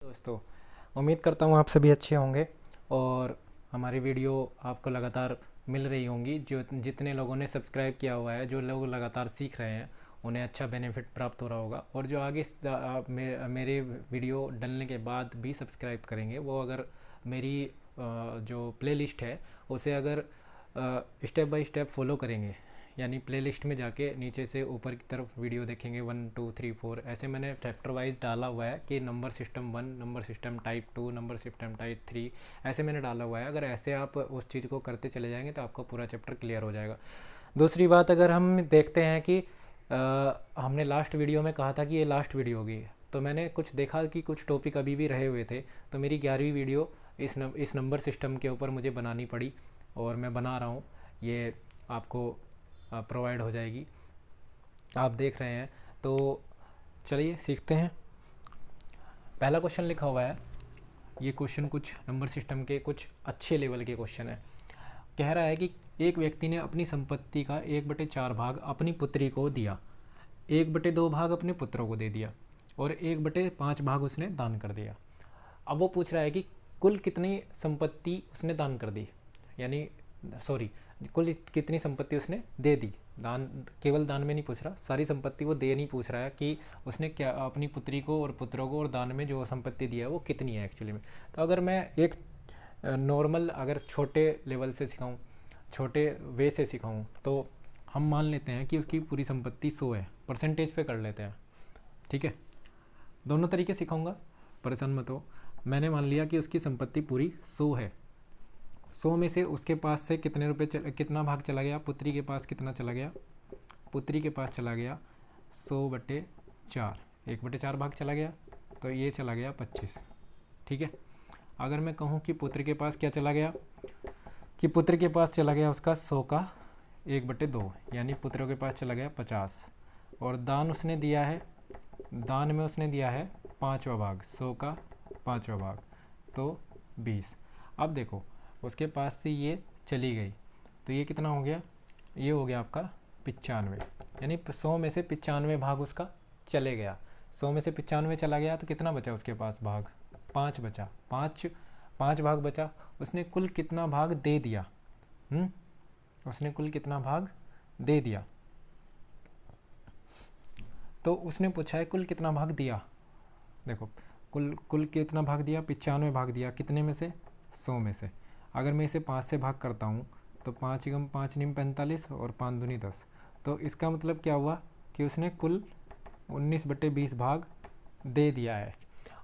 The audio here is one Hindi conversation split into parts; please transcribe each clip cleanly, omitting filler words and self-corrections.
दोस्तों, उम्मीद करता हूँ आप सभी अच्छे होंगे और हमारी वीडियो आपको लगातार मिल रही होंगी। जो जितने लोगों ने सब्सक्राइब किया हुआ है, जो लोग लगातार सीख रहे हैं, उन्हें अच्छा बेनिफिट प्राप्त हो रहा होगा। और जो आगे मेरे वीडियो डलने के बाद भी सब्सक्राइब करेंगे, वो अगर मेरी जो प्लेलिस्ट है उसे अगर स्टेप बाय स्टेप फॉलो करेंगे, यानी प्लेलिस्ट में जाके नीचे से ऊपर की तरफ वीडियो देखेंगे 1 2 3 4, ऐसे मैंने चैप्टर वाइज डाला हुआ है कि number system 1, number system type 2, number system type 3, ऐसे मैंने डाला हुआ है। अगर ऐसे आप उस चीज़ को करते चले जाएंगे तो आपका पूरा चैप्टर क्लियर हो जाएगा। दूसरी बात, अगर हम देखते हैं कि हमने लास्ट वीडियो में कहा था कि ये लास्ट वीडियो होगी, तो मैंने कुछ देखा कि कुछ टॉपिक अभी भी रहे हुए थे, तो मेरी 11वीं वीडियो इस नंबर सिस्टम के ऊपर मुझे बनानी पड़ी और मैं बना रहा हूँ। ये आपको प्रोवाइड हो जाएगी, आप देख रहे हैं। तो चलिए सीखते हैं। पहला क्वेश्चन लिखा हुआ है, ये क्वेश्चन कुछ नंबर सिस्टम के कुछ अच्छे लेवल के क्वेश्चन है। कह रहा है कि एक व्यक्ति ने अपनी संपत्ति का 1/4 भाग अपनी पुत्री को दिया, 1/2 भाग अपने पुत्रों को दे दिया और 1/5 भाग उसने दान कर दिया। अब वो पूछ रहा है कि कुल कितनी संपत्ति उसने दान कर दी, यानी सॉरी, कुल कितनी संपत्ति उसने दे दी। दान, केवल दान में नहीं पूछ रहा, सारी संपत्ति वो दे नहीं पूछ रहा है कि उसने क्या अपनी पुत्री को और पुत्रों को और दान में जो संपत्ति दिया है वो कितनी है एक्चुअली में। तो अगर मैं एक नॉर्मल, अगर छोटे लेवल से सिखाऊं, छोटे वे से सिखाऊं, तो हम मान लेते हैं कि उसकी पूरी संपत्ति 100 है। परसेंटेज पे कर लेते हैं, ठीक है। दोनों तरीके सिखाऊंगा, परेशान मत हो। मैंने मान लिया कि उसकी संपत्ति पूरी 100 है। 100 में से उसके पास से कितने रुपए कितना भाग चला गया, पुत्री के पास कितना चला गया, पुत्री के पास चला गया 100/4, 1/4 भाग चला गया, तो ये चला गया 25, ठीक है। अगर मैं कहूँ कि पुत्र के पास क्या चला गया, कि पुत्र के पास चला गया उसका 100 का 1/2, यानी पुत्रों के पास चला गया 50। और दान उसने दिया है, दान में उसने दिया है 5वां भाग, 100 का 5वां भाग, तो 20। अब देखो, उसके पास से ये चली गई, तो ये कितना हो गया, ये हो गया आपका 95, यानी 100 में से 95 भाग उसका चले गया। 100 में से 95 चला गया, तो कितना बचा उसके पास भाग, 5 बचा, 5 भाग बचा। उसने कुल कितना भाग दे दिया, उसने कुल कितना भाग दे दिया, तो उसने पूछा है कुल कितना भाग दिया। देखो, कुल कितना भाग दिया, 95 भाग दिया, कितने में से, 100 में से। अगर मैं इसे 5 से भाग करता हूँ, तो 5 × 5 = 45 और 5 दूनी 10, तो इसका मतलब क्या हुआ कि उसने कुल 19/20 भाग दे दिया है।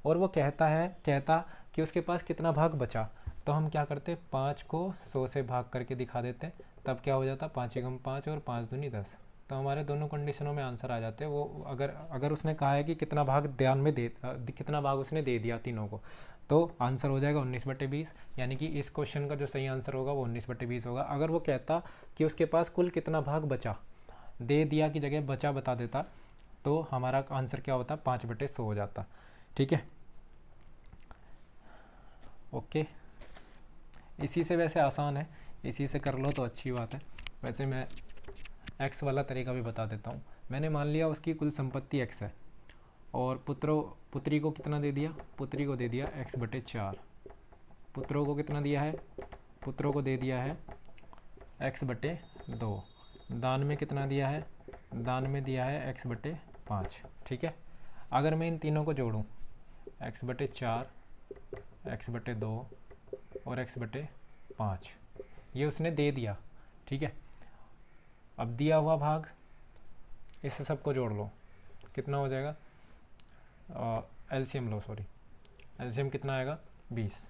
और वो कहता कि उसके पास कितना भाग बचा, तो हम क्या करते, 5 को 100 से भाग करके दिखा देते, तब क्या हो जाता, 5 × 5 और 5 दूनी 10, तो हमारे दोनों कंडीशनों में आंसर आ जाते हैं। वो अगर उसने कहा है कि कितना भाग कितना भाग उसने दे दिया तीनों को, तो आंसर हो जाएगा 19/20, यानी कि इस क्वेश्चन का जो सही आंसर होगा वो 19/20 होगा। अगर वो कहता कि उसके पास कुल कितना भाग बचा, दे दिया की जगह बचा बता देता, तो हमारा आंसर क्या होता, 5/100 हो जाता, ठीक है। ओके, इसी से वैसे आसान है, इसी से कर लो तो अच्छी बात है। वैसे मैं एक्स वाला तरीका भी बता देता हूँ। मैंने मान लिया उसकी कुल संपत्ति एक्स है, और पुत्री को कितना दे दिया, पुत्री को दे दिया x/4। पुत्रों को कितना दिया है, पुत्रों को दे दिया है x/2। दान में कितना दिया है, दान में दिया है x/5, ठीक है। अगर मैं इन तीनों को जोड़ूं, x/4, x/2 और x/5, ये उसने दे दिया, ठीक है। अब दिया हुआ भाग, इससे सबको जोड़ लो, कितना हो जाएगा, एलसीएम लो, सॉरी, एलसीएम कितना आएगा, 20।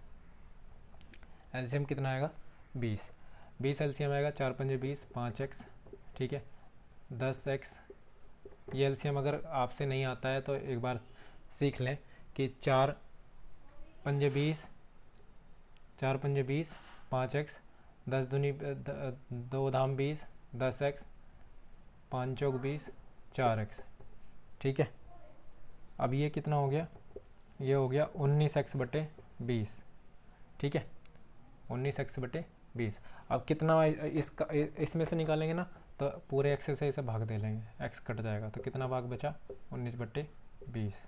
एलसीएम कितना आएगा, 20 एलसीएम आएगा, 4 × 5 = 20, 5x, ठीक है, 10x। ये एलसीएम अगर आपसे नहीं आता है तो एक बार सीख लें कि 4 × 20, 4 × 20, 5x, 10 दूनी 2 धाम 20, 10x, 5 चौक 20, 4x, ठीक है। अब ये कितना हो गया, ये हो गया 19x/20, ठीक है, 19x/20। अब कितना इसका इसमें से निकालेंगे ना, तो पूरे x से इसे भाग दे लेंगे, x कट जाएगा, तो कितना भाग बचा, 19/20।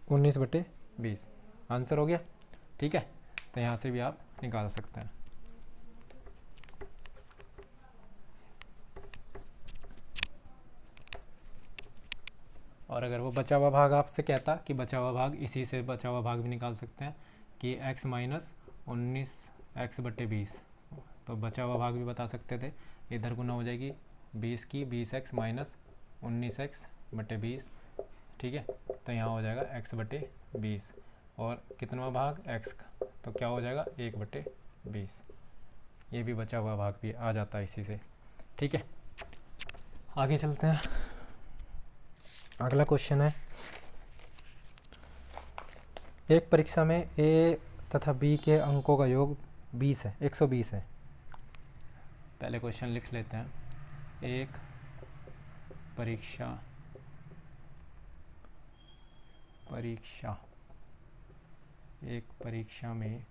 19/20 आंसर हो गया। ठीक है, तो यहाँ से भी आप निकाल सकते हैं। और अगर वो बचा हुआ भाग आपसे कहता कि बचा हुआ भाग, इसी से बचा हुआ भाग भी निकाल सकते हैं कि x माइनस 19x/20, तो बचा हुआ भाग भी बता सकते थे। इधर गुना हो जाएगी 20 की 20x माइनस 19x/20, ठीक है, तो यहाँ हो जाएगा x/20 और कितना भाग x का, तो क्या हो जाएगा 1/20। ये भी बचा हुआ भाग भी आ जाता है इसी से। ठीक है, आगे चलते हैं। अगला क्वेश्चन है, एक परीक्षा में ए तथा बी के अंकों का योग 20 है, 120 है। पहले क्वेश्चन लिख लेते हैं। एक परीक्षा में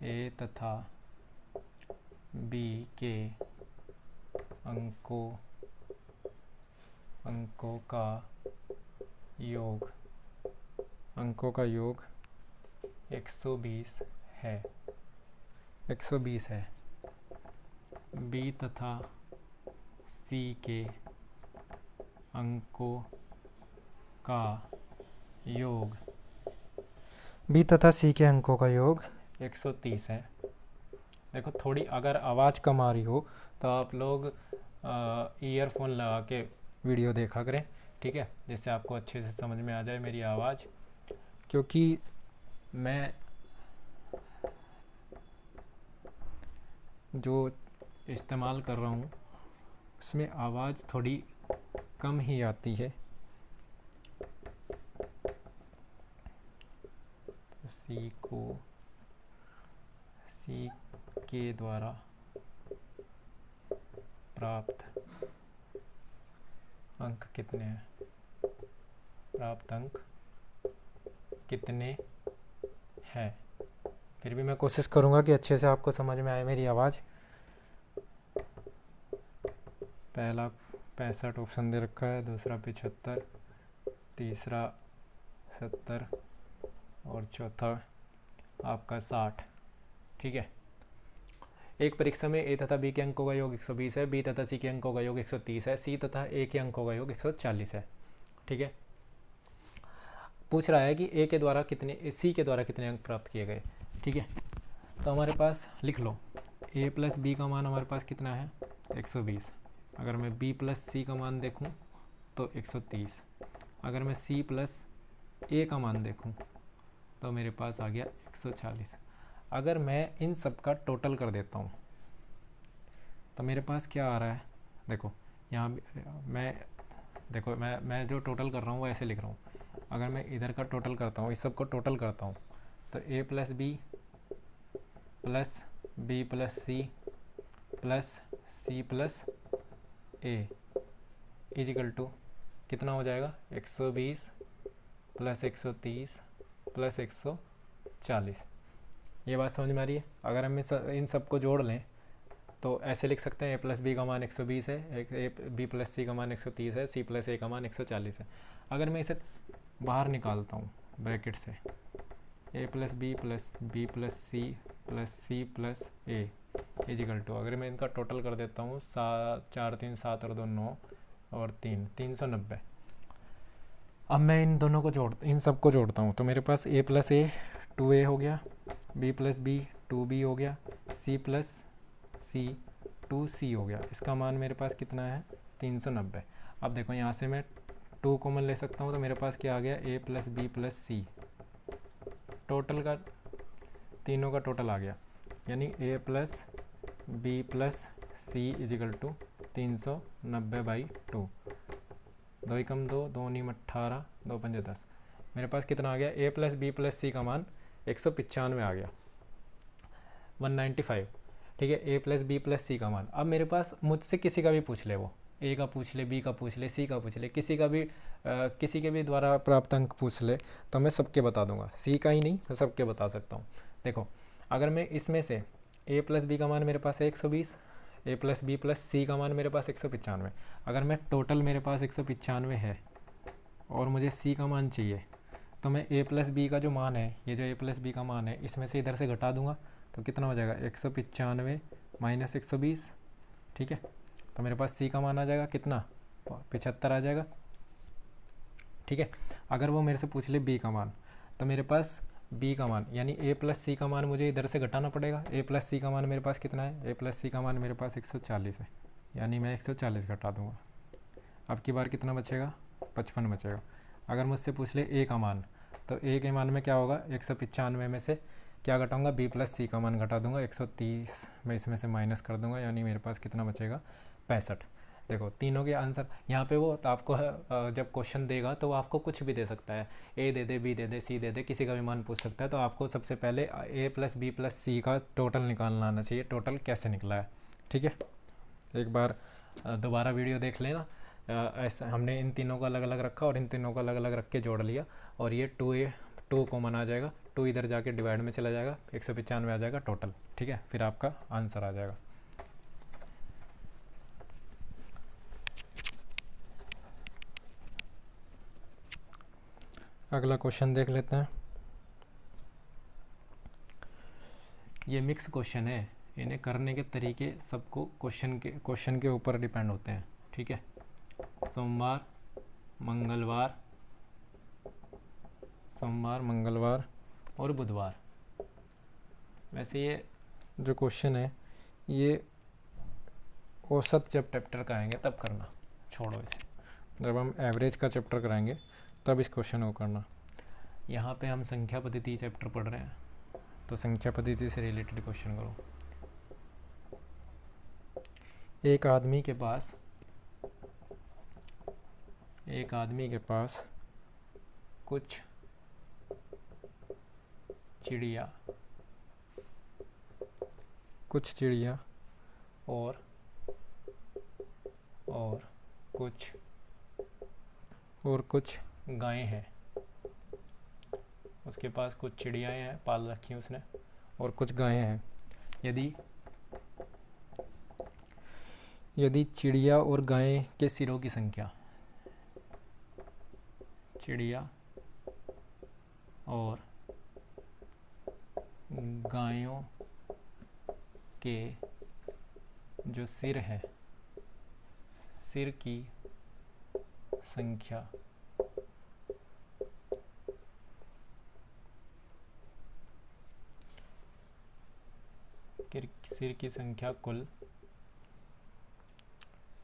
ए तथा बी के अंकों का योग 120 है। 120 है। बी तथा सी के अंकों का योग 130 है। देखो, थोड़ी अगर आवाज़ कम आ रही हो तो आप लोग ईयरफोन लगा के वीडियो देखा करें, ठीक है, जिससे आपको अच्छे से समझ में आ जाए मेरी आवाज़, क्योंकि मैं जो इस्तेमाल कर रहा हूँ उसमें आवाज़ थोड़ी कम ही आती है। तो सी के द्वारा प्राप्त अंक कितने हैं? फिर भी मैं कोशिश करूँगा कि अच्छे से आपको समझ में आए मेरी आवाज़। पहला 65 ऑप्शन दे रखा है, दूसरा 75, तीसरा 70 और चौथा आपका 60। ठीक है, एक परीक्षा में ए तथा बी के अंकों का योग 120 है, बी तथा सी के अंकों का योग 130 है, सी तथा ए के अंकों का योग 140 है। ठीक है, पूछ रहा है कि सी के द्वारा कितने अंक प्राप्त किए गए। ठीक है, तो हमारे पास लिख लो, a प्लस बी का मान हमारे पास कितना है 120। अगर मैं b प्लस सी का मान देखूं तो 130। अगर मैं c प्लस ए का मान देखूं तो मेरे पास आ गया 140। अगर मैं इन सब का टोटल कर देता हूँ तो मेरे पास क्या आ रहा है, देखो यहाँ मैं जो टोटल कर रहा हूँ वो ऐसे लिख रहा हूँ। अगर मैं इधर का टोटल करता हूँ, इस सब को टोटल करता हूँ, तो a plus B plus C plus C plus A is equal to कितना हो जाएगा 120 प्लस 130 प्लस 140। ये बात समझ में आ रही है? अगर हम इन सब को जोड़ लें तो ऐसे लिख सकते हैं a प्लस बी का मान 120 है, बी प्लस सी का मान 130 है, सी प्लस ए का मान 140 है। अगर मैं इसे बाहर निकालता हूँ ब्रैकेट से, a plus B plus C plus A is equal to, अगर मैं इनका टोटल कर देता हूँ 4 3 7 और 2 9 और 390। अब मैं इन सब को जोड़ता हूँ तो मेरे पास a प्लस ए 2a हो गया, b प्लस बी 2b हो गया, c प्लस सी 2c हो गया। इसका मान मेरे पास कितना है 390। अब देखो, यहाँ से मैं 2 कॉमन ले सकता हूँ तो मेरे पास क्या आ गया a plus B plus C, total का तीनों का टोटल आ गया, यानी a plus B plus C is equal to 390/2। 2 एकम 2, 2 नीम 18, 2 पंजे 10। मेरे पास कितना आ गया, a प्लस बी प्लस सी का मान 195 आ गया, 195। ठीक है, a प्लस बी प्लस सी का मान। अब मेरे पास मुझसे किसी का भी पूछ ले, वो a का पूछ ले, b का पूछ ले, c का पूछ ले, किसी के भी द्वारा प्राप्त अंक पूछ ले तो मैं सबके बता दूंगा, c का ही नहीं मैं सबके बता सकता हूँ। देखो, अगर मैं इसमें से a प्लस बी का मान मेरे पास है 120, a प्लस बी प्लस सी का मान मेरे पास 195। अगर मैं टोटल मेरे पास 195 है, और मुझे सी का मान चाहिए, तो मैं ए प्लस बी का जो मान है, ये जो ए प्लस बी का मान है, इसमें से इधर से घटा दूंगा तो कितना हो जाएगा 195 माइनस 120। ठीक है, तो मेरे पास सी का मान आ जाएगा कितना 75 आ जाएगा। ठीक है, अगर वो मेरे से पूछ ले बी का मान, तो मेरे पास बी का मान यानी ए प्लस सी का मान मुझे इधर से घटाना पड़ेगा। ए प्लस सी का मान मेरे पास कितना है, ए प्लस सी का मान मेरे पास 140 है, यानी मैं 140 घटा दूंगा। अब की बार कितना बचेगा 55 बचेगा। अगर मुझसे पूछ ले ए का मान, तो ए के मान में क्या होगा 195 में से क्या घटाऊंगा बी प्लस सी का मान घटा दूंगा 130 में इसमें से माइनस कर दूंगा, यानी मेरे पास कितना बचेगा 65। देखो तीनों के आंसर यहाँ पे वो तो आपको जब क्वेश्चन देगा तो वो आपको कुछ भी दे सकता है, ए दे दे, बी दे दे, सी दे दे, किसी का भी मान पूछ सकता है। तो आपको सबसे पहले ए प्लस बी प्लस सी का टोटल निकालना आना चाहिए, टोटल कैसे निकला है। ठीक है, एक बार दोबारा वीडियो देख लेना। ऐसा हमने इन तीनों को अलग अलग रखा और इन तीनों को अलग अलग रख के जोड़ लिया, और ये 2 कॉमन आ जाएगा, 2 इधर जाके डिवाइड में चला जाएगा, 195 आ जाएगा टोटल। ठीक है, फिर आपका आंसर आ जाएगा। अगला क्वेश्चन देख लेते हैं। ये मिक्स क्वेश्चन है, इन्हें करने के तरीके सबको क्वेश्चन के ऊपर डिपेंड होते हैं। ठीक है, सोमवार मंगलवार और बुधवार। वैसे ये जो क्वेश्चन है ये औसत जब चैप्टर कराएंगे तब करना, छोड़ो इसे। जब हम एवरेज का चैप्टर कराएंगे तब इस क्वेश्चन को करना। यहाँ पे हम संख्या पद्धति चैप्टर पढ़ रहे हैं, तो संख्या पद्धति से रिलेटेड क्वेश्चन करो। एक आदमी के पास कुछ चिड़िया और कुछ गायें हैं। उसके पास कुछ चिड़ियाएँ हैं, पाल रखी हैं उसने, और कुछ गायें हैं। यदि चिड़िया और गाय के सिरों की संख्या, चिड़िया और गायों के जो सिर है, सिर की संख्या कुल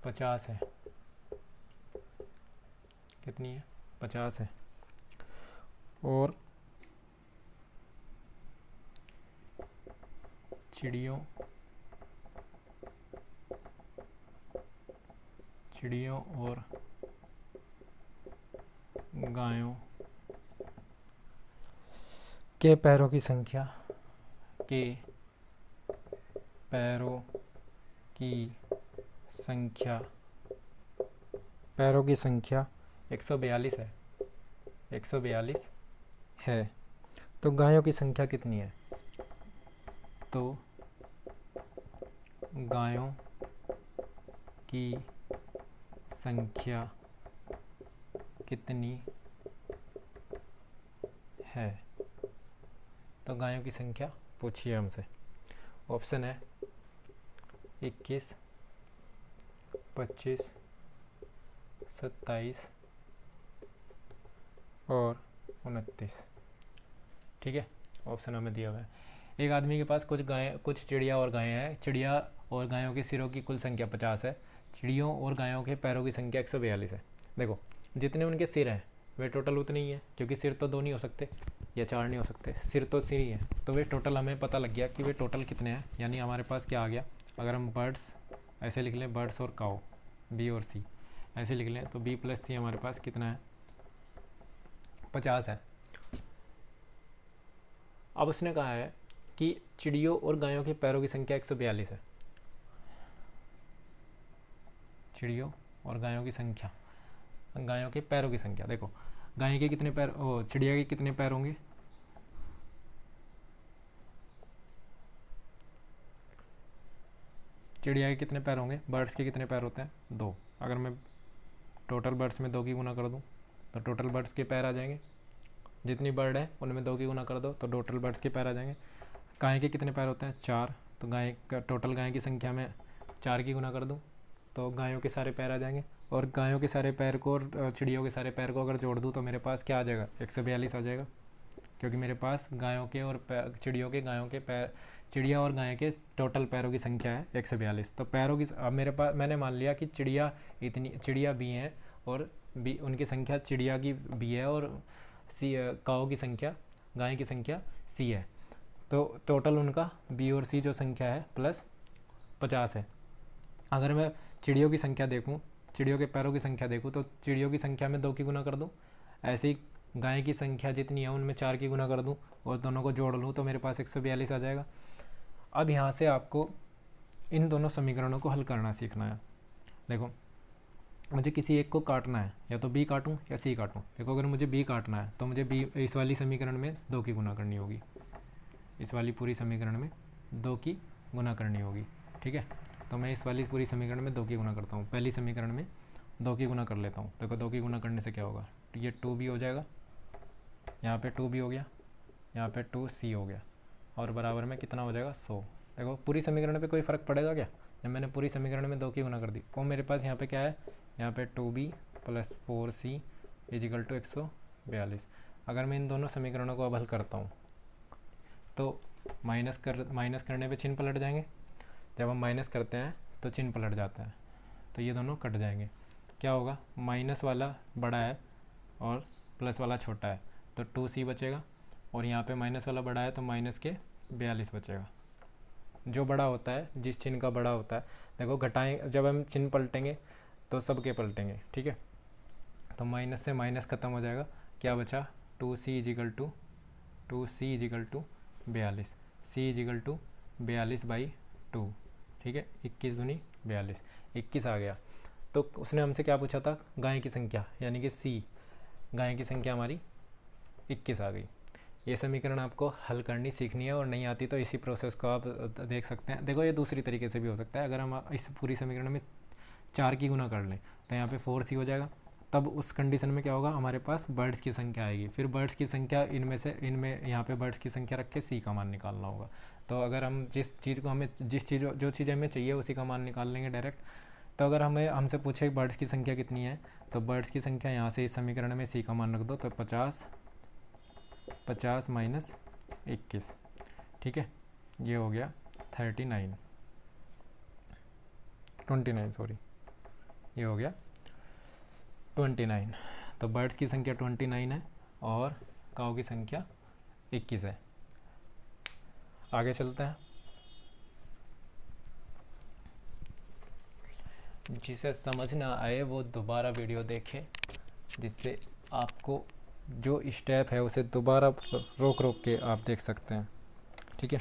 50 है। कितनी है 50 है। और चिड़ियों और गायों के पैरों की संख्या 142 है। 142 है। तो गायों की संख्या कितनी है? तो गायों की संख्या कितनी है? तो गायों की संख्या पूछिए हमसे। ऑप्शन है 21, 25, 27 और 29। ठीक है, ऑप्शन हमें दिया हुआ है। एक आदमी के पास कुछ चिड़िया और गायें हैं। चिड़िया और गायों के सिरों की कुल संख्या 50 है। चिड़ियों और गायों के पैरों की संख्या 142 है। देखो जितने उनके सिर हैं वे टोटल उतने ही हैं, क्योंकि सिर तो 2 नहीं हो सकते या 4 नहीं हो सकते, सिर तो सिर ही है। तो वे टोटल हमें पता लग गया कि वे टोटल कितने हैं। यानी हमारे पास क्या आ गया, अगर हम बर्ड्स ऐसे लिख लें, बर्ड्स और काऊ बी और सी ऐसे लिख लें, तो बी प्लस सी हमारे पास कितना है 50 है। अब उसने कहा है कि चिड़ियों और गायों के पैरों की संख्या 142 है। चिड़ियों और गायों की संख्या, गायों के पैरों की संख्या। देखो गाय के कितने पैर, चिड़िया के कितने पैर होंगे? चिड़िया के कितने पैर होंगे? बर्ड्स के कितने पैर होते हैं? 2। अगर मैं टोटल बर्ड्स में 2 की गुना कर दूं तो टोटल बर्ड्स के पैर आ जाएंगे, जितनी बर्ड है उनमें 2 की गुना कर दो तो टोटल बर्ड्स के पैर आ जाएंगे। गाय के कितने पैर होते हैं? 4, तो गाय का टोटल गाय की संख्या में 4 की गुना कर दूँ तो गायों के सारे पैर आ जाएंगे। और गायों के सारे पैर को और चिड़ियों के सारे पैर को अगर जोड़ दूँ तो मेरे पास क्या आ जाएगा? 142 आ जाएगा, क्योंकि मेरे पास गायों के और चिड़ियों के गायों के पैर, चिड़िया और गाय के टोटल पैरों की संख्या है 142। तो पैरों की अब मेरे पास मैंने मान लिया कि चिड़िया बी हैं और बी उनकी संख्या चिड़िया की बी है और सी काओ की संख्या गाय की संख्या सी है। तो टोटल उनका बी और सी जो संख्या है प्लस 50 है। अगर मैं चिड़ियों की संख्या देखूं, चिड़ियों के पैरों की संख्या देखूं तो चिड़ियों की संख्या में 2 की गुना कर दूं, ऐसे ही गाय की संख्या जितनी है उनमें 4 की गुना कर दूं और दोनों को जोड़ लूँ तो मेरे पास 142 आ जाएगा। अब यहाँ से आपको इन दोनों समीकरणों को हल करना सीखना है। देखो मुझे किसी एक को काटना है, या तो बी काटूँ या सी काटूँ। देखो अगर मुझे बी काटना है तो मुझे बी इस वाली समीकरण में 2 की गुना करनी होगी, इस वाली पूरी समीकरण में 2 की गुना करनी होगी। ठीक है, तो मैं इस वाली पूरी समीकरण में 2 की गुना करता हूँ। पहली समीकरण में 2 की गुना कर लेता हूँ। देखो 2 की गुना करने से क्या होगा? ये 2b हो जाएगा, यहाँ पे 2b हो गया, यहाँ पे 2c हो गया और बराबर में कितना हो जाएगा? 100। देखो पूरी समीकरण पे कोई फ़र्क पड़ेगा क्या? जब मैंने पूरी समीकरण में 2 की गुना कर दी और मेरे पास यहाँ पे क्या है? यहाँ पे 2b + 4c = 142। अगर मैं इन दोनों समीकरणों को अब हल करता हूँ तो माइनस करने पे चिन्ह पलट जाएंगे। जब हम माइनस करते हैं तो चिन्ह पलट जाता है, तो ये दोनों कट जाएंगे। क्या होगा? माइनस वाला बड़ा है और प्लस वाला छोटा है, तो 2c बचेगा और यहाँ पे माइनस वाला बड़ा है तो माइनस के 42 बचेगा। जो बड़ा होता है, जिस चिन्ह का बड़ा होता है, देखो घटाएं जब हम चिन्ह पलटेंगे तो सबके पलटेंगे। ठीक है, तो माइनस से माइनस ख़त्म हो जाएगा। क्या बचा? 2c = 42, c = 42/2। ठीक है, 21 दूनी 42, 21 आ गया। तो उसने हमसे क्या पूछा था? गाय की संख्या, यानी कि सी, गाय की संख्या हमारी 21 आ गई। ये समीकरण आपको हल करनी सीखनी है और नहीं आती तो इसी प्रोसेस को आप देख सकते हैं। देखो ये दूसरी तरीके से भी हो सकता है। अगर हम इस पूरी समीकरण में 4 की गुना कर लें तो यहाँ पे 4c हो जाएगा। तब उस कंडीशन में क्या होगा? हमारे पास बर्ड्स की संख्या आएगी। फिर बर्ड्स की संख्या इनमें यहाँ पे बर्ड्स की संख्या रख के सी का मान निकालना होगा। तो अगर हम जो चीज़ हमें चाहिए उसी का मान निकाल लेंगे डायरेक्ट। तो अगर हमसे पूछे बर्ड्स की संख्या कितनी है तो बर्ड्स की संख्या यहाँ से इस समीकरण में सी का मान रख दो तो 50 - 21। ठीक है, ये हो गया 29 सॉरी, ये हो गया 29। तो बर्ड्स की संख्या 29 है और काऊ की संख्या 21 है। आगे चलते हैं। जिसे समझ ना आए वो दोबारा वीडियो देखे, जिससे आपको जो स्टेप है उसे दोबारा रोक के आप देख सकते हैं। ठीक है,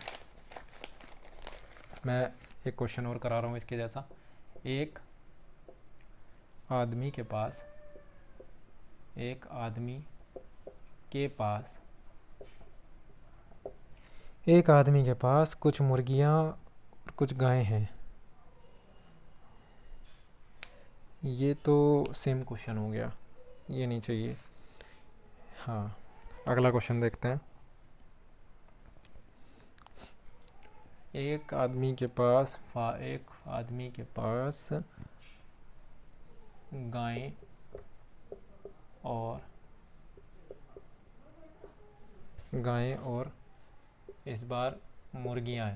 मैं एक क्वेश्चन और करा रहा हूँ इसके जैसा। एक आदमी के पास कुछ मुर्गियाँ और कुछ गायें हैं। ये तो सेम क्वेश्चन हो गया, ये नहीं चाहिए। हाँ, अगला क्वेश्चन देखते हैं। एक आदमी के पास गायें और इस बार मुर्गियां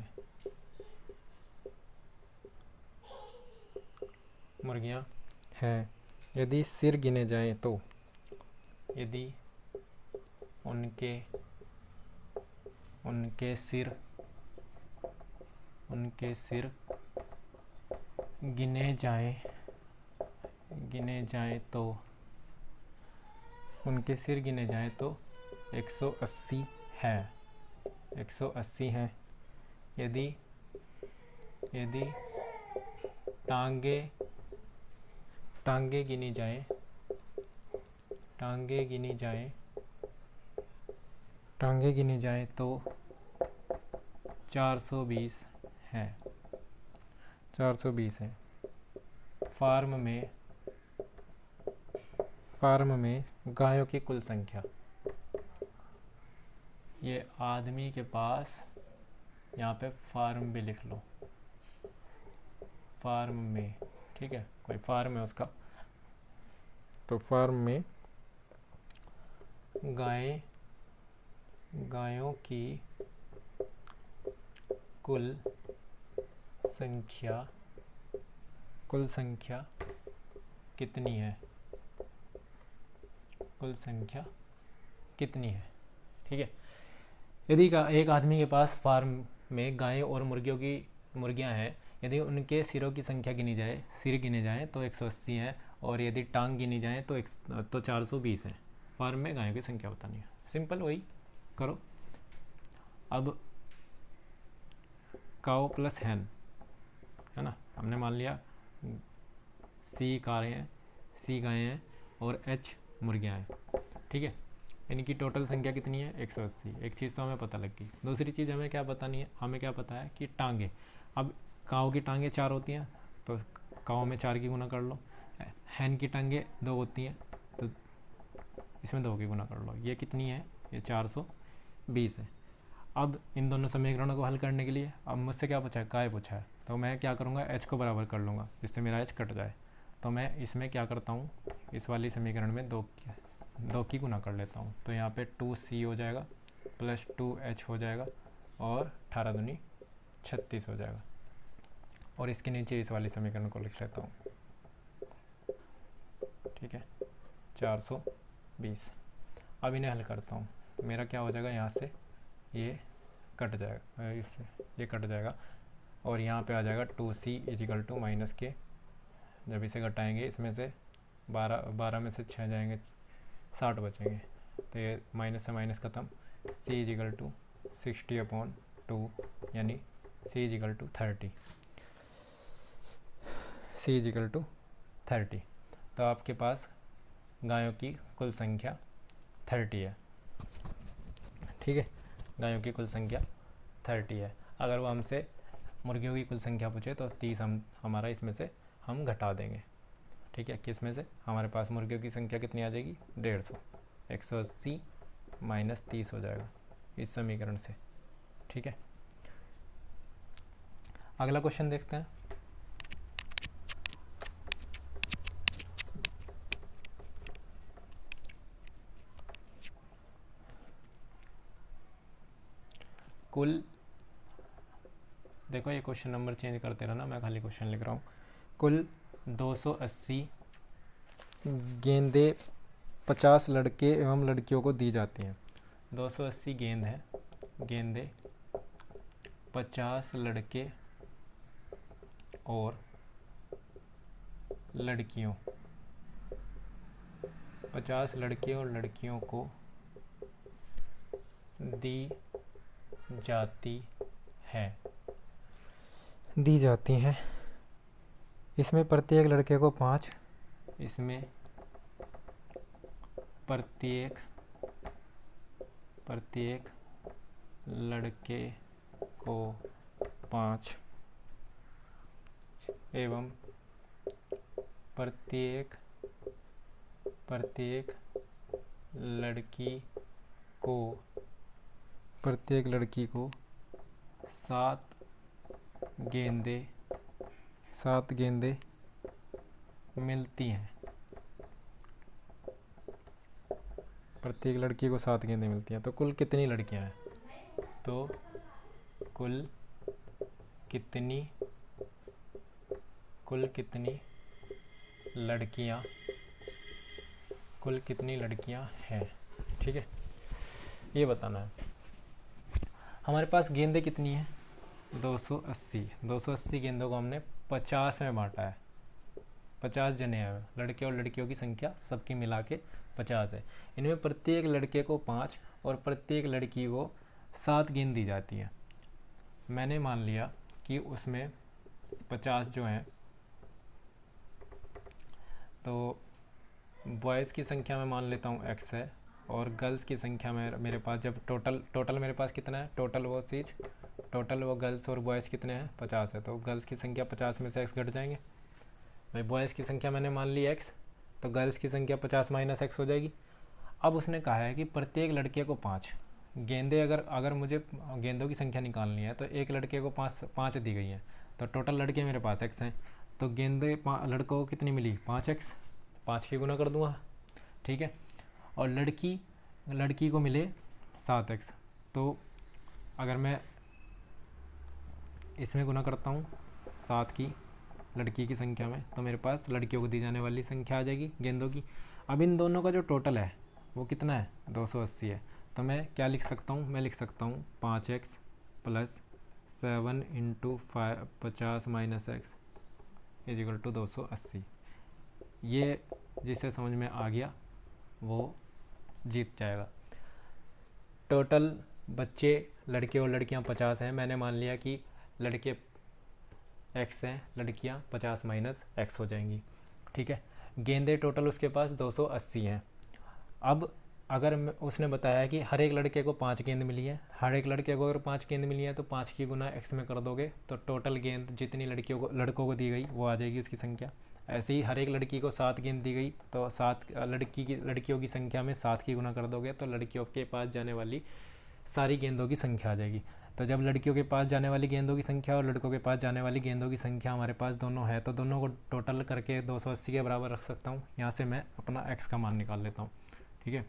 हैं। यदि सिर गिने जाएं तो यदि उनके सिर गिने जाएं तो 180 हैं। यदि टांगे गिनी जाएं तो 420 हैं। फार्म फार्म में गायों की कुल संख्या, ये आदमी के पास, यहाँ पे फार्म भी लिख लो, फार्म में, ठीक है, कोई फार्म है उसका, तो फार्म में गायों की कुल संख्या कितनी है, कुल संख्या कितनी है, ठीक है। यदि एक आदमी के पास फार्म में गायें और मुर्गियां हैं, यदि उनके सिरों की संख्या सिर गिने जाए तो 180 है, और यदि टांग गिनी जाए तो 420 है। फार्म में गायों की संख्या बतानी है, सिंपल, वही करो। अब काऊ प्लस हैन है ना, हमने मान लिया सी गायें हैं और एच मुर्गियां हैं, ठीक है। इनकी टोटल संख्या कितनी है, 180। एक चीज़ तो हमें पता लग गई। दूसरी चीज़ हमें क्या बतानी है, हमें क्या पता है कि टांगे, अब काऊ की टांगे 4 होती हैं तो काऊ में 4 की गुना कर लो, हैन की टांगे 2 होती हैं तो इसमें 2 की गुना कर लो, ये कितनी है, ये 420 है। अब इन दोनों समीकरणों को हल करने के लिए अब मुझसे क्या पूछा है, काय पूछा है, तो मैं क्या करूँगा, एच को बराबर कर लूँगा जिससे मेरा एच कट जाए। तो मैं इसमें क्या करता हूँ, इस वाली समीकरण में 2 की गुना कर लेता हूँ, तो यहाँ पे 2c हो जाएगा प्लस 2h हो जाएगा और 18 दूनी 36 हो जाएगा। और इसके नीचे इस वाली समीकरण को लिख लेता हूँ, ठीक है, 420। अब इन्हें हल करता हूँ, मेरा क्या हो जाएगा, यहाँ से ये कट जाएगा, इससे ये कट जाएगा और यहाँ पे आ जाएगा 2c इजिकल टू माइनस के, जब इसे घटाएंगे इसमें से 12 में से 6 जाएंगे, 60 बचेंगे, तो ये माइनस से माइनस ख़त्म, c इजिकल टू 60/2 यानी c is equal to 30, c is equal to 30। तो आपके पास गायों की कुल संख्या 30 है, ठीक है, गायों की कुल संख्या 30 है। अगर वो हमसे मुर्गियों की कुल संख्या पूछे तो 30 हमारा इसमें से हम घटा देंगे, ठीक है। किस में से, हमारे पास मुर्गियों की संख्या कितनी आ जाएगी, 150, 180 माइनस 30 हो जाएगा इस समीकरण से, ठीक है। अगला क्वेश्चन देखते हैं। कुल, देखो ये क्वेश्चन नंबर चेंज करते रहना, मैं खाली क्वेश्चन लिख रहा हूँ। कुल 280 गेंदें 50 लड़के एवं लड़कियों को दी जाती हैं। 280 गेंदें 50 लड़के और लड़कियों 50 लड़के और लड़कियों को दी जाती हैं। इसमें प्रत्येक लड़के को 5, इसमें प्रत्येक लड़के को 5 एवं प्रत्येक लड़की को 7 गेंदें मिलती हैं। प्रत्येक लड़की को 7 गेंदें मिलती हैं। तो कुल कितनी लड़कियां हैं, तो कुल कितनी लड़कियां हैं, ठीक है, ये बताना है। हमारे पास गेंदें कितनी हैं, 280 गेंदों को हमने 50 में बांटा है, 50 जने हैं, लड़के और लड़कियों की संख्या सबकी मिला के 50 है। इनमें प्रत्येक लड़के को 5 और प्रत्येक लड़की को 7 गेंद दी जाती है। मैंने मान लिया कि उसमें 50 जो हैं, तो बॉयज़ की संख्या मैं मान लेता हूँ x है, और गर्ल्स की संख्या में मेरे पास जब टोटल मेरे पास कितना है, टोटल वो गर्ल्स और बॉयज़ कितने हैं, 50 है, तो गर्ल्स की संख्या 50 में से x घट जाएंगे। भाई बॉयज़ की संख्या मैंने मान ली x, तो गर्ल्स की संख्या 50 माइनस एक्स हो जाएगी। अब उसने कहा है कि प्रत्येक लड़के को 5 गेंदें, अगर अगर मुझे गेंदों की संख्या निकालनी है तो एक लड़के को 5 दी गई है, तो टोटल लड़के मेरे पास एक्स हैं, तो गेंदें लड़कों को कितनी मिली 5x, 5 की गुना कर दूंगा, ठीक है। और लड़की को मिले 7x, तो अगर मैं इसमें गुना करता हूँ 7 की लड़की की संख्या में, तो मेरे पास लड़कियों को दी जाने वाली संख्या आ जाएगी गेंदों की। अब इन दोनों का जो टोटल है वो कितना है 280 है, तो मैं क्या लिख सकता हूँ, मैं लिख सकता हूँ 5x plus 7 into 50 minus X is equal to 280। ये जिसे समझ में आ गया वो जीत जाएगा। टोटल बच्चे लड़के और लड़कियां 50 हैं, मैंने मान लिया कि लड़के x हैं, लड़कियां 50 माइनस एक्स हो जाएंगी, ठीक है। गेंदे टोटल उसके पास 280 हैं। अब अगर उसने बताया कि हर एक लड़के को 5 गेंद मिली है, हर एक लड़के को अगर 5 गेंद मिली है तो 5 की गुना x में कर दोगे तो टोटल गेंद जितनी लड़कों को दी गई वो आ जाएगी उसकी संख्या। ऐसे ही हर एक लड़की को 7 गेंद दी गई तो 7 लड़कियों की संख्या में 7 की गुना कर दोगे तो लड़कियों के पास जाने वाली सारी गेंदों की संख्या आ जाएगी। तो जब लड़कियों के पास जाने वाली गेंदों की संख्या और लड़कों के पास जाने वाली गेंदों की संख्या हमारे पास दोनों है, तो दोनों को टोटल करके 280 के बराबर रख सकता हूँ। यहाँ से मैं अपना x का मान निकाल लेता हूँ, ठीक है।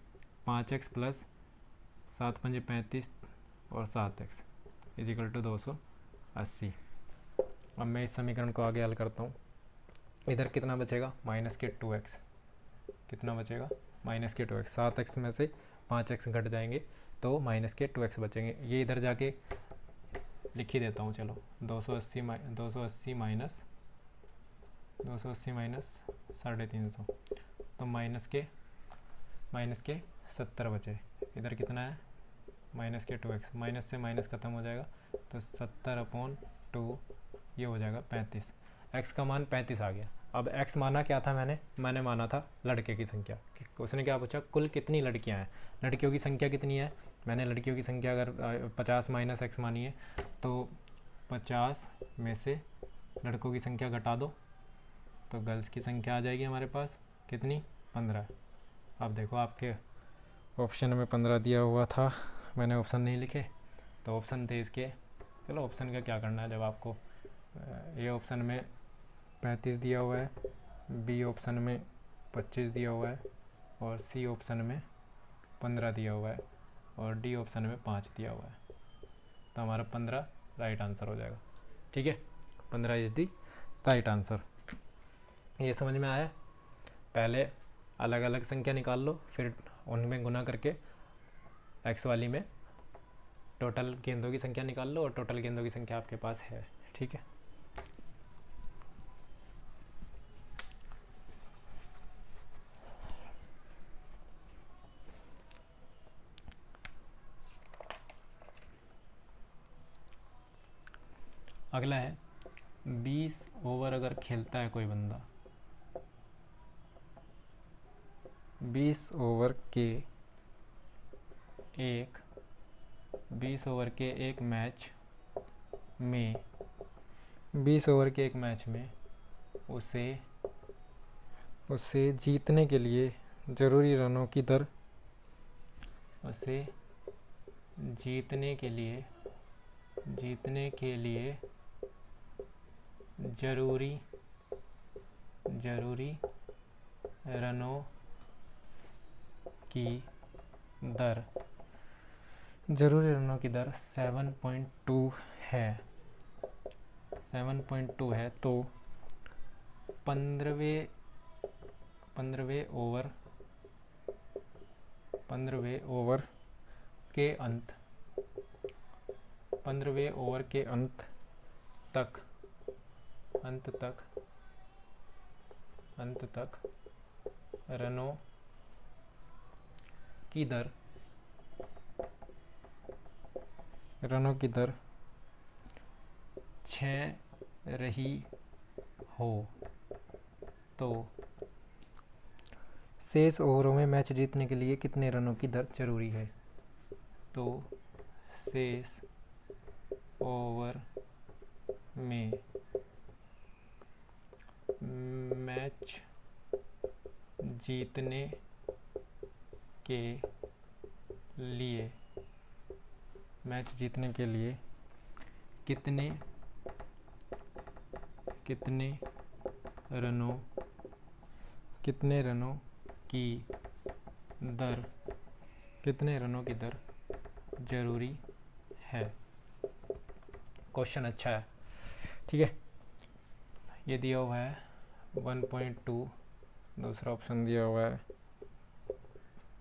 5x प्लस 7 पंजे 35 और 7x इज इक्वल टू 280। अब मैं इस समीकरण को आगे हल करता हूँ। इधर कितना बचेगा -2x, कितना बचेगा -2x। 7x में से 5x घट जाएंगे तो -2x बचेंगे। ये इधर जाके लिख ही देता हूँ, चलो 280 माइनस 350, तो माइनस के 70 बचे। इधर कितना है -2x, माइनस से माइनस ख़त्म हो जाएगा तो 70/2 ये हो जाएगा 35। x का मान 35 आ गया। अब x माना क्या था, मैंने माना था लड़के की संख्या। उसने क्या पूछा, कुल कितनी लड़कियां हैं, लड़कियों की संख्या कितनी है। मैंने लड़कियों की संख्या अगर 50 माइनस एक्स मानी है तो 50 में से लड़कों की संख्या घटा दो तो गर्ल्स की संख्या आ जाएगी हमारे पास कितनी 15। अब देखो आपके ऑप्शन में 15 दिया हुआ था, मैंने ऑप्शन नहीं लिखे तो ऑप्शन थे इसके। चलो ऑप्शन का क्या करना है, जब आपको ए ऑप्शन में 35 दिया हुआ है, बी ऑप्शन में 25 दिया हुआ है और सी ऑप्शन में 15 दिया हुआ है और डी ऑप्शन में 5 दिया हुआ है, तो हमारा 15 राइट आंसर हो जाएगा, ठीक है। 15 इज दी राइट आंसर। ये समझ में आया। पहले अलग अलग संख्या निकाल लो, फिर उनमें गुना करके एक्स वाली में टोटल गेंदों की संख्या निकाल लो और टोटल गेंदों की संख्या आपके पास है, ठीक है। अगला है 20 ओवर अगर खेलता है कोई बंदा, 20 ओवर के एक मैच में 20 ओवर के एक मैच में उसे जीतने के लिए ज़रूरी रनों की दर जरूरी रनों की दर 7.2 है, तो 15वें ओवर के अंत तक रनों की दर 6 रही हो तो शेष ओवरों में मैच जीतने के लिए कितने रनों की दर जरूरी है। तो शेष ओवर में मैच जीतने के लिए, मैच जीतने के लिए कितने रनों की दर जरूरी है। क्वेश्चन अच्छा है, ठीक है। ये दिया हुआ है 1.2, दूसरा ऑप्शन दिया हुआ है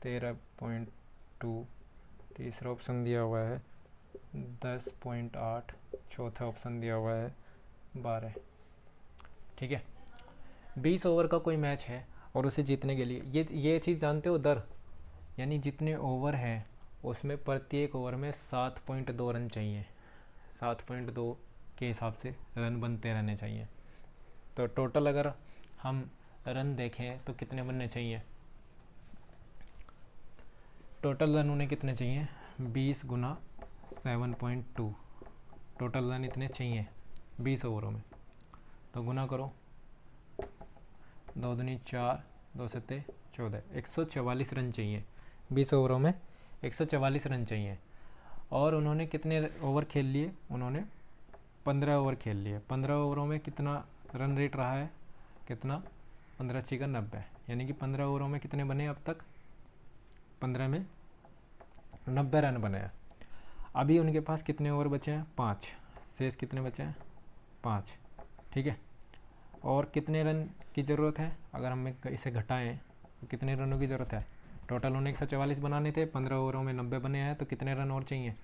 13.2, तीसरा ऑप्शन दिया हुआ है 10.8, चौथा ऑप्शन दिया हुआ है 12, ठीक है। 20 ओवर का कोई मैच है और उसे जीतने के लिए ये चीज़ जानते हो, दर यानी जितने ओवर हैं उसमें प्रत्येक ओवर में 7.2 रन चाहिए। 7.2 के हिसाब से रन बनते रहने चाहिए। तो टोटल अगर हम रन देखें तो कितने बनने चाहिए, टोटल रन उन्हें कितने चाहिए 20 गुना 7.2, टोटल रन इतने चाहिए 20 ओवरों में। तो गुना करो, 2 दूनी 4, 2 सत्ते 14, 144 रन चाहिए 20 ओवरों में, 144 रन चाहिए। और उन्होंने कितने ओवर खेल लिए, उन्होंने 15 ओवर खेल लिए। 15 ओवरों में कितना रन रेट रहा है, कितना 15 6 का 90, यानी कि 15 ओवरों में कितने बने अब तक, 15 में 90 रन बने हैं। अभी उनके पास कितने ओवर बचे हैं, 5, शेष कितने बचे हैं 5, ठीक है। और कितने रन की ज़रूरत है, अगर हम इसे घटाएं तो कितने रनों की ज़रूरत है, टोटल उन्हें 144 बनाने थे, 15 ओवरों में 90 बने हैं, तो कितने रन और चाहिए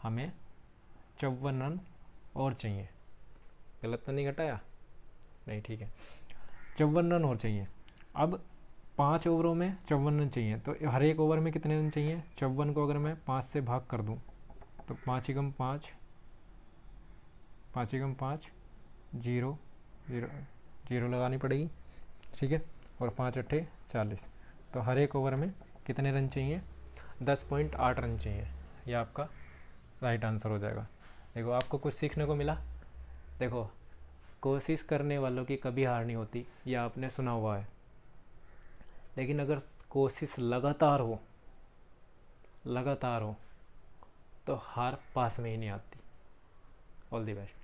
हमें, 54 रन और चाहिए। गलत तो नहीं घटाया, नहीं, ठीक है, 54 रन और चाहिए। अब 5 ओवरों में 54 रन चाहिए, तो हर एक ओवर में कितने रन चाहिए, 54 को अगर मैं 5 से भाग कर दूं तो 5 एकम 5, 5 एकम 5, 0 0 0 लगानी पड़ेगी, ठीक है। और 5 अट्ठे 40, तो हर एक ओवर में कितने रन चाहिए, 10.8 रन चाहिए। यह आपका राइट आंसर हो जाएगा। देखो आपको कुछ सीखने को मिला। देखो कोशिश करने वालों की कभी हार नहीं होती, यह आपने सुना हुआ है, लेकिन अगर कोशिश लगातार हो तो हार पास में ही नहीं आती। All the best.